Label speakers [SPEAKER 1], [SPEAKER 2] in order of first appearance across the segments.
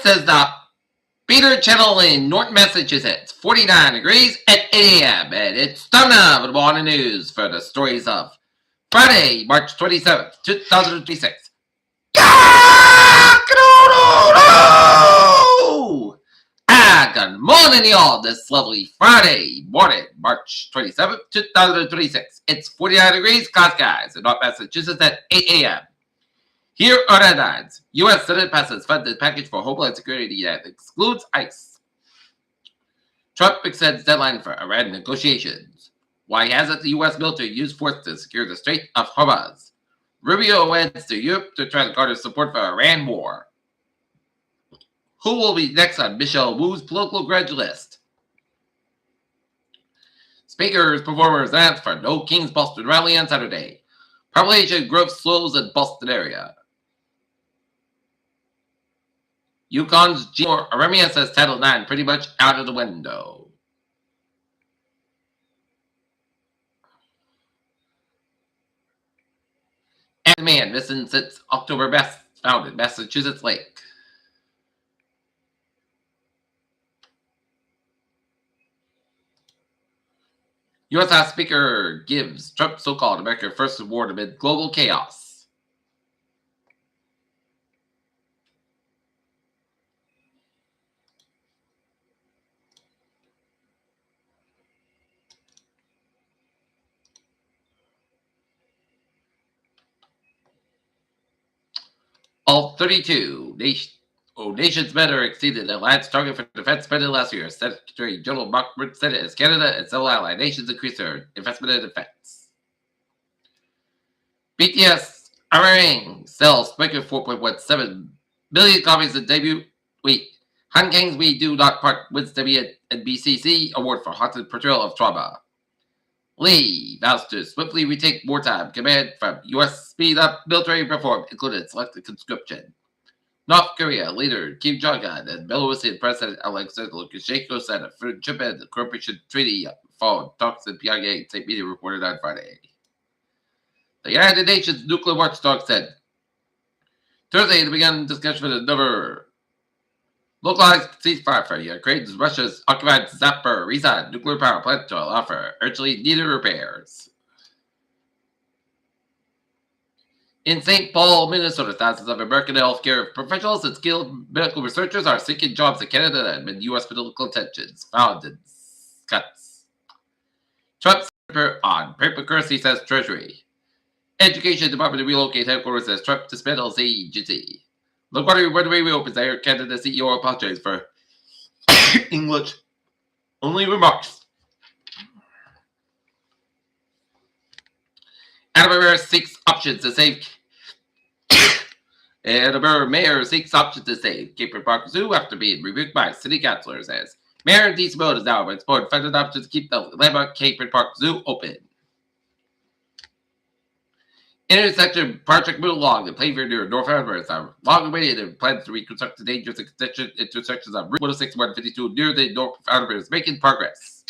[SPEAKER 1] is the Peter Channel in Norton, Massachusetts. 49 degrees at 8 a.m. And it's time now for the morning news for the stories of Friday, March 27th, 2026. Good morning, y'all. This lovely Friday morning, March 27th, 2026. It's 49 degrees, cloud skies in North Massachusetts at 8 a.m. Here are the headlines. U.S. Senate passes funded package for Homeland Security that excludes ICE. Trump extends deadline for Iran negotiations. Why hasn't the U.S. military used force to secure the Strait of Hormuz? Rubio heads to Europe to try to garner support for Iran war. Who will be next on Michelle Wu's political grudge list? Speakers, performers announced for No King's Boston rally on Saturday. Population growth slows in Boston area. Yukon's Gino Aremia says Title IX pretty much out of the window. And man missing since October best found in Massachusetts Lake. U.S. House Speaker gives Trump so-called America First award amid global chaos. All 32 nations better exceeded the alliance target for defense spending last year. Secretary General Mark Rutte said it as Canada and several allied nations increased their investment in defense. BTS Arang sells speculative 4.17 million copies in debut week. Han Kang's We Do Not Part wins WNBCC award for haunted portrayal of trauma. Lee vows to swiftly retake wartime command from U.S. speed up military reform, including selective conscription. North Korea leader Kim Jong-un and Belarusian President Alexander Lukashenko said a friendship and cooperation treaty followed talks in Pyongyang, state media reported on Friday. The United Nations nuclear watchdog said Thursday they began discussion with another localized ceasefire for Ukraine's Russia's occupied Zaporizhzhia nuclear power plant to allow for urgently needed repairs. In St. Paul, Minnesota, thousands of American healthcare professionals and skilled medical researchers are seeking jobs in Canada amid U.S. political tensions found in cuts. Trump's on paper currency, says Treasury. Education Department to relocate headquarters as Trump dismantles agency. LaGuardia Runway reopens. Air Canada CEO apologizes for English only remarks. Annabelle seeks options to save. Annabelle Mayor seeks options to save Cape Park Zoo after being rebuked by city councilors. As Mayor D. Simone is now exploring funded options to keep the landmark Cape Park Zoo open. Intersection project moved along. The pavement near North Amherst are long awaited and plans to reconstruct the dangerous intersections of Route 106 and 152 near the North Amherst, making progress.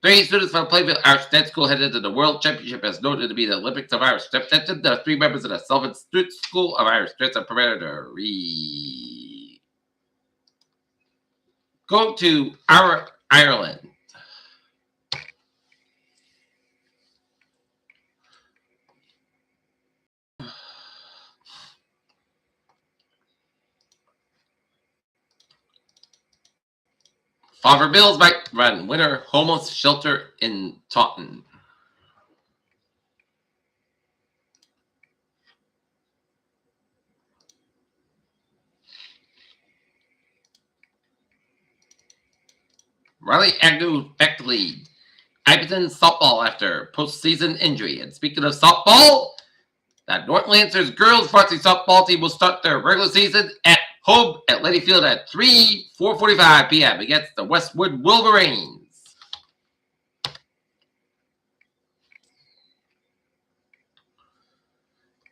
[SPEAKER 1] 3 students from Plainville Irish Dance School headed to the World Championship as noted to be the Olympics of Irish Step Dancing. The 3 members of the Sullivan Street School of Irish Dance are prepared to go to Ireland. Father Bills might run winter homeless shelter in Taunton. Riley Agnew back to lead. Iverson softball after postseason injury. And speaking of softball, the North Lancers girls varsity softball team will start their regular season at home at Lady Field at 4:45 p.m. against the Westwood Wolverines.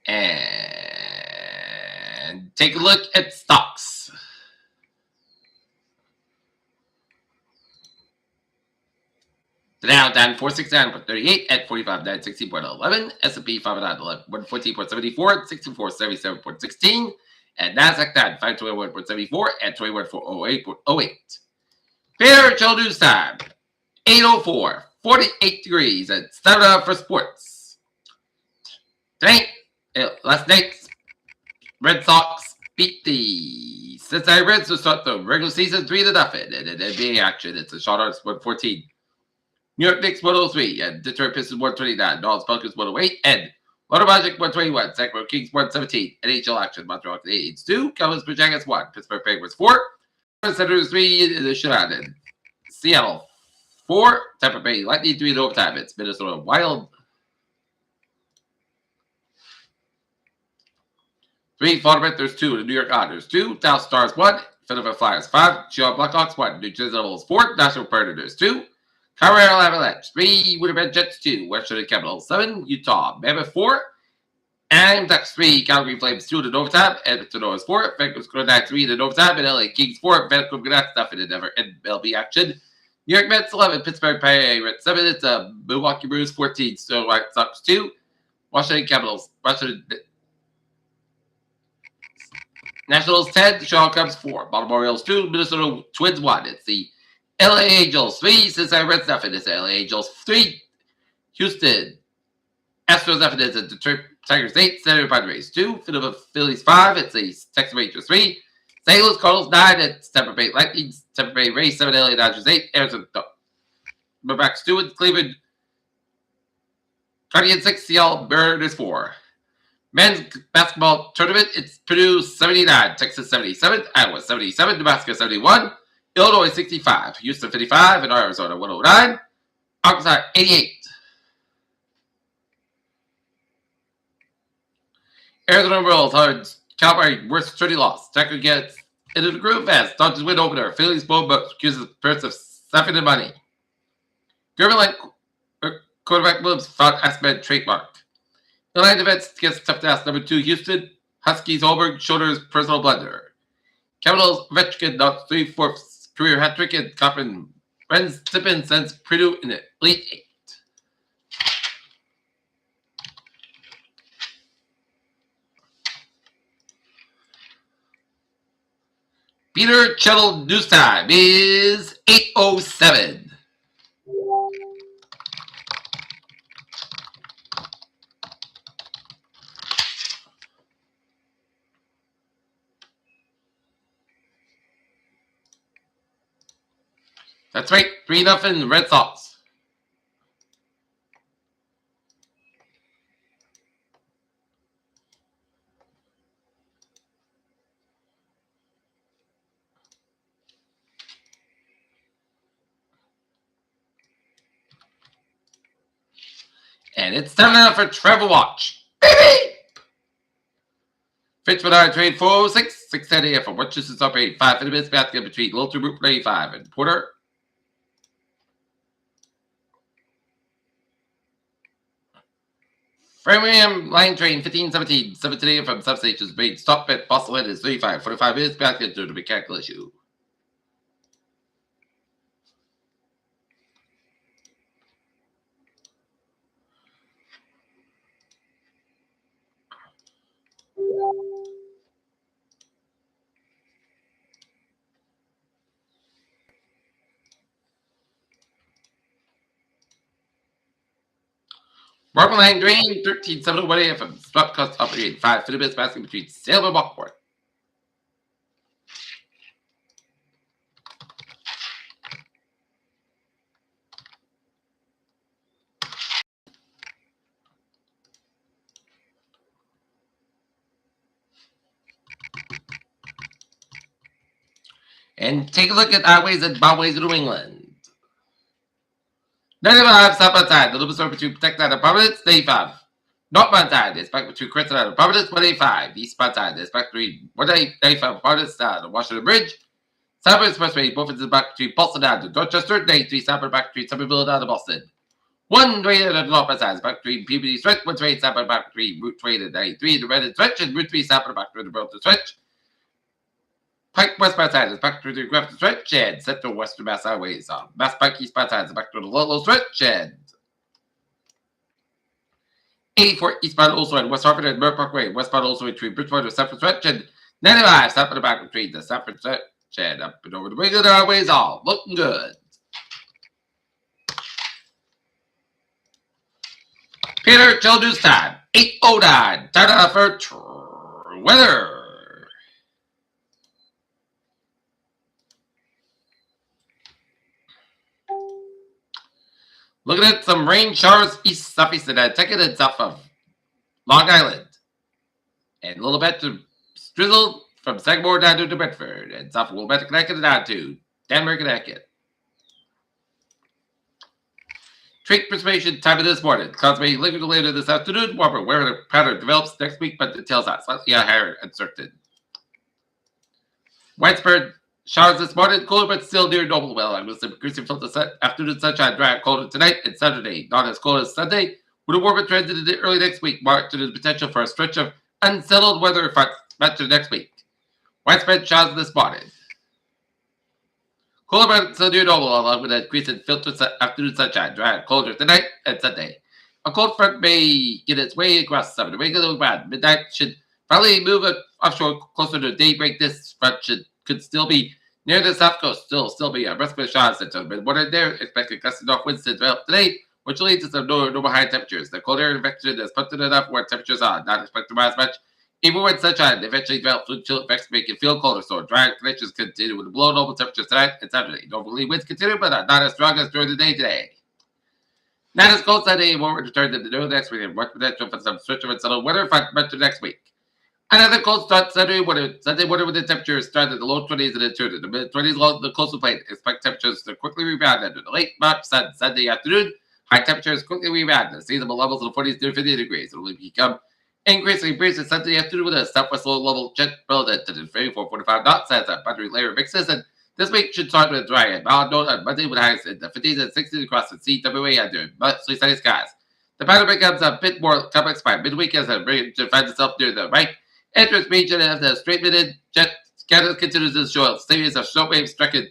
[SPEAKER 1] And take a look at stocks. The Dow down 469.38 at 45,960.11. S&P 500 114.74 at 6477.16. And NASDAQ down 521.74 and 21.08.08. Fair chill news time. 8:04, 48 degrees, and 7 for sports. Tonight, last night, Red Sox beat the Cincinnati Reds to start the regular season 3-0. And in NBA action, it's a shot on 114. New York Knicks 103, and Detroit Pistons 129, Dallas Pelicans 108, and Orlando Magic 121, Sacramento Kings 117, NHL action, Montreal Canadiens 2, Columbus Blue Jackets 1, Pittsburgh Penguins 4, Senators 3, the shutout. Seattle 4, Tampa Bay Lightning 3 in overtime. It's Minnesota Wild 3, Florida Panthers 2, the New York Islanders 2, Dallas Stars 1, Philadelphia Flyers 5, Chicago Blackhawks 1, New Jersey Devils 4, National Predators 2, Colorado Avalanche 3, Winnipeg Jets 2, Washington Capitals 7, Utah Mammoth 4, and Ducks 3, Calgary Flames 2 in overtime, Edmonton Oilers 4, Vancouver Canucks 3 in overtime, and LA Kings 4, Vancouver Canucks nothing in MLB action. New York Mets 11, Pittsburgh Pirates 7, it's Milwaukee Brewers 14, Stone White Sox 2, Washington Capitals, Washington Nationals 10, Chicago Cubs 4, Baltimore Orioles 2, Minnesota Twins 1. It's the LA Angels 3, Cincinnati Reds nothing. It's the LA Angels 3, Houston Astros nothing. It's the Detroit Tigers 8, San Diego Padres 2, Philadelphia Phillies 5. It's the Texas Rangers 3, St. Louis Cardinals 9. It's Tampa Bay Lightning, Tampa Bay Rays 7, LA Dodgers 8, Arizona Diamondbacks 2, and Cleveland Guardians 6, Seattle Mariners 4. Men's basketball tournament, it's Purdue 79, Texas 77, Iowa 77, Nebraska 71, Illinois 65, Houston 55, and Arizona 109, Arkansas 88. Arizona Royals are Calgary worst 30 loss. Tucker gets into the groove fast. Dodgers win opener. Phillies blow but accuses Prince of stuffing the money. German quarterback Williams found Aspen trademark. The line defense gets tough ass number 2 Houston. Huskies Holberg shoulders personal blunder. Capitals Ovechkin knocks 3/4 career hat trick and Coffin Renz Tippin sends Purdue in the Elite 8. Peter Chettle news time is 8:07. That's right, 3-0 Red Sox. And it's time now for Travel Watch. Baby! Fitch Bernard trade 406, 610 AM from Worcester's up 85 for the minutes basket between Lilton Route 85 and Porter. Framingham line train 1517, 7 today from substations made stop at Boston is 35, 45 minutes basket due to mechanical issue. Marble Line Drain, 1371 AM from Swap Cost Operating 5 for the minutes basket between Salem and Buckport. And take a look at highways and byways of New England. 95 southbound side, the Loomis Road between Protected and Providence, 95. Northbound side, it's back between Crescent and Providence, 185. Eastbound side, it's back between 195 Providence and the Washington Bridge. Southbound Expressway, both is back between Boston and Dorchester, 93 southbound back between Somerville and Boston. 128 on the northbound side, is back between Peabody Stretch, 128 southbound back between Route 20 and 93, the Reddit Stretch, and Route 3 southbound back between the Burlington Stretch. Pike westbound side is back through the Grafton Stretch, and Central Western Mass Highways on Mass Pike eastbound side is back through the Ludlow Stretch, and 84 eastbound also at West Hartford and Merritt Parkway, westbound also between Bridgewater and Central Stretch, and 95, stop in the back between the Sanford shed up and over the wing of the highways, all looking good. Peter Children's time, 8:09. Time out for weather. Looking at some rain showers east, southeast of Nantucket and south of Long Island. And a little bit to drizzle from Sagamore down to New Bedford. And south of Wilmette, Connecticut down to Danbury, Connecticut. Trait precipitation time of this morning. Clouds may linger later this afternoon. Warmer weather pattern develops next week, but details are slightly higher and uncertain. Widespread showers this morning, cooler but still near normal. Well, I'm with some increasing filter afternoon sunshine, dry and colder tonight and Saturday. Not as cold as Sunday. With a warmer trend into the early next week, marked the potential for a stretch of unsettled weather front to next week. Widespread showers this morning. Cooler but still near normal, along with an increase in filter afternoon sunshine, dry and colder tonight and Sunday. A cold front may get its way across the southern regular bad. Midnight should finally move offshore closer to daybreak. This front could still be near the south coast. Still be a respite showers center. But what there, expected gusty north winds to develop today, which will lead to some normal high temperatures. The cold air convection is put enough where temperatures are not expected to rise much. Even when sunshine eventually develops with chill effects, make it feel colder. So dry conditions continue with below normal temperatures tonight and Saturday. Normally winds continue, but are not as strong as during the day today. Not as cold Sunday, won't return to the new next week. Much potential for some stretch of unsettled weather much next week. Another cold start Sunday morning with the temperatures start at the low 20s and then turn to the mid 20s along the coastal plain. Expect temperatures to quickly rebound into the late March Sunday afternoon. High temperatures quickly rebound to seasonable levels of the 40s to 50 degrees. It will become increasingly breezy Sunday afternoon with a southwest low level jet relative to the 45 knots as a boundary layer mixes. And this week should start with dry and mild note on Monday with highs in the 50s and 60s across the CWA under mostly sunny skies. The pattern becomes a bit more complex by midweek as the range finds itself near the right entrance region as the straight-minded jet scatters continues to show a series of short waves striking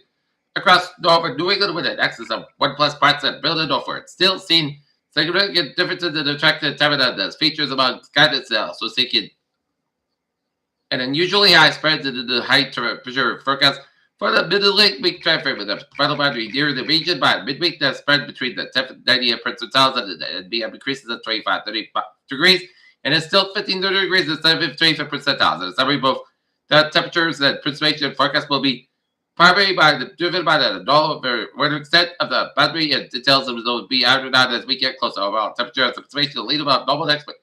[SPEAKER 1] across northern New England with an axis of 1+ parts that build northward. Still seen significant differences in attractive temperature as features among sky itself, so seeking an unusually high spreads into the high temperature forecast for the mid to late week time frame with the final boundary near the region by midweek that spread between the 90th percentiles and BM increases of 25-30 degrees. And it's still 15-30 degrees instead of 25 percentiles. And in summary, both the temperatures and precipitation forecast will be primarily driven by the normal weather extent of the boundary and details of will be ironed out as we get closer. Overall temperature and precipitation will lead about normal next week.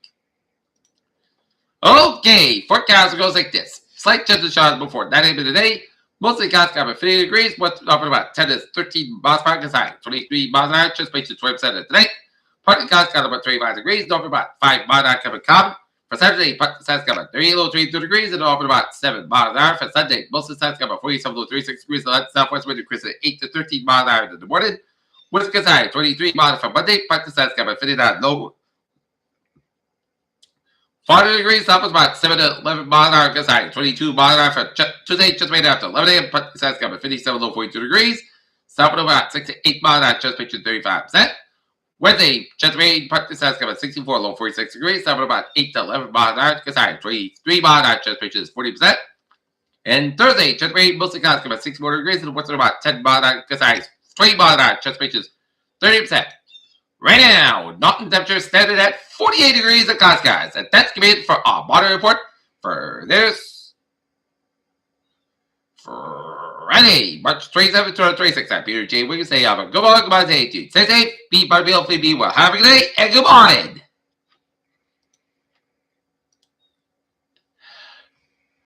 [SPEAKER 1] Okay, forecast goes like this. Slight chance of showers before 9 a.m. in the day. Mostly clouds got 50 degrees. What's offered about 10 to 13 miles per hour high. 23 miles an hour. Precipitation 20% of tonight. Partly clouds got about 25 degrees. North about 5 miles an hour coming calm. For Saturday, partly clouds got about 32 degrees. And north about 7 miles an hour. For Sunday, most of the clouds got about 47 to 36 degrees. The southwest wind increases 8 to 13 miles an hour in the morning. Winds gets high 23 miles for Monday. Partly clouds got about 59 low. 40 degrees, south was about 7 to 11 miles an hour, gets high 22 miles an hour for Tuesday, just made after 11 a.m. Partly clouds got about 57 low 42 degrees. South was about 6 to 8 miles an hour, just pictured 35%. Wednesday, just rain, partly clouds got about 64 low 46 degrees. South about 8 to 11 miles an hour, gets high 23 miles an hour, just pictures 40%. And Thursday, just rain, mostly clouds got about 64 degrees, and what's about 10 miles an hour, gets high 20 miles an hour, just pictures 30%. Right now, Norton temperature standing at 48 degrees of cloud skies. And that's committed for our water report for this Friday, March 27th, 2026. I'm Peter J. Wiggins. Say, have a good morning, good day, dude. Stay safe, be well, be well. Have a good day, and good morning.